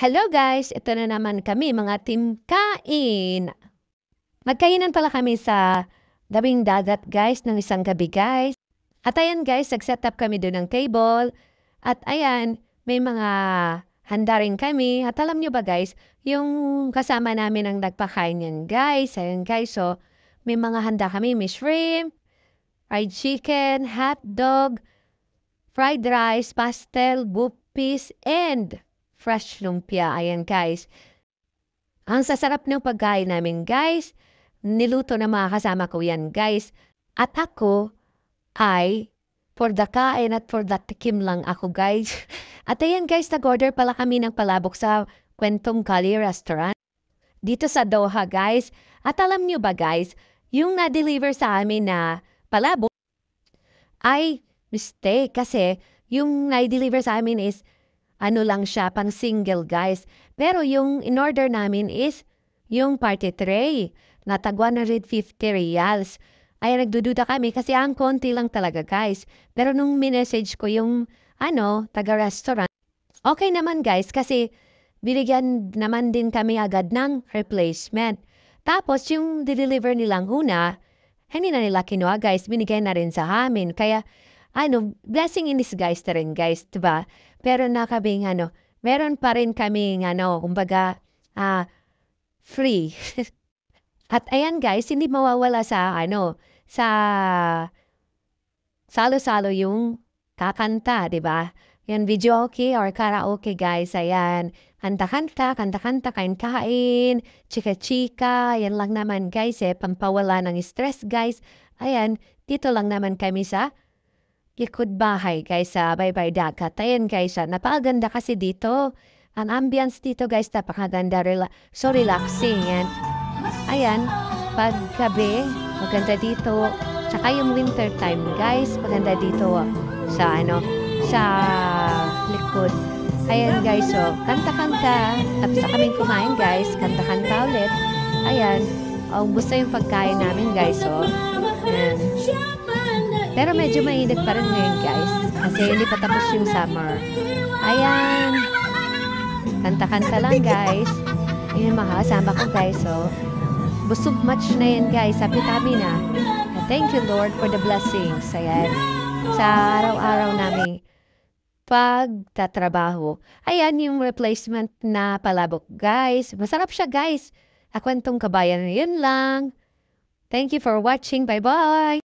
Hello guys! Ito na naman kami mga team kain. Magkainan pala kami sa Tabing Dagat guys ng isang gabi guys. At ayan guys, nag-set up kami doon ng table. At ayan, may mga handa rin kami. At alam nyo ba guys, yung kasama namin ang nagpakain yan guys. Ayan guys, so may mga handa kami. May shrimp, fried chicken, hot dog, fried rice, pastel, bupis, and fresh lumpia. Ayan guys. Ang sasarap ng pagkain namin guys. Niluto ng mga kasama ko yan guys. At ako ay for the kain at for the tikim lang ako guys. At ayan guys, nag-order pala kami ng palabok sa Kwentong Kali Restaurant. Dito sa Doha guys. At alam nyo ba guys, yung na-deliver sa amin na palabok ay mistake kasi yung na-deliver sa amin is ano lang siya, pang single guys. Pero yung in-order namin is yung party tray na tag 150 reals. Ay nagdududa kami kasi ang konti lang talaga guys. Pero nung minessage ko yung taga-restaurant, okay naman guys kasi binigyan naman din kami agad ng replacement. Tapos yung deliver nilang una, hindi na nila kinuha guys, binigay na rin sa amin. Kaya blessing in disguise na rin guys, diba? Pero nakabing meron pa rin kaming kumbaga, free. At ayan guys, hindi mawawala sa sa salo-salo yung kakanta, diba? Yan, video okay or karaoke guys, ayan. Kanta-kanta, kanta-kanta, kain-kain, chika-chika, yan lang naman guys pampawala ng stress guys. Ayan, dito lang naman kami sa likod bahay guys sa Baybay Dagat. Ayan guys, napakaganda kasi dito. Ang ambience dito guys, napakaganda. So relaxing. Ayan, pag gabi, maganda dito. Tsaka yung winter time guys, maganda dito sa sa likod. Ayan guys, so kanta-kanta. Tapos na kaming kumain guys, kanta-kanta ulit. Ayan, ubos na yung pagkain namin guys, so. Ayan. Pero medyo mainit pa rin ngayon guys. Kasi hindi pa tapos yung summer. Ayan. Kanta-kanta lang guys. Ayan mga kasama ko guys. So, busog much na yan guys. Sabi na. Thank you Lord for the blessings. Ayan. Sa araw-araw namin pagtatrabaho. Ayan yung replacement na palabok guys. Masarap siya guys. Kwentong kabayan. Yun lang. Thank you for watching. Bye-bye.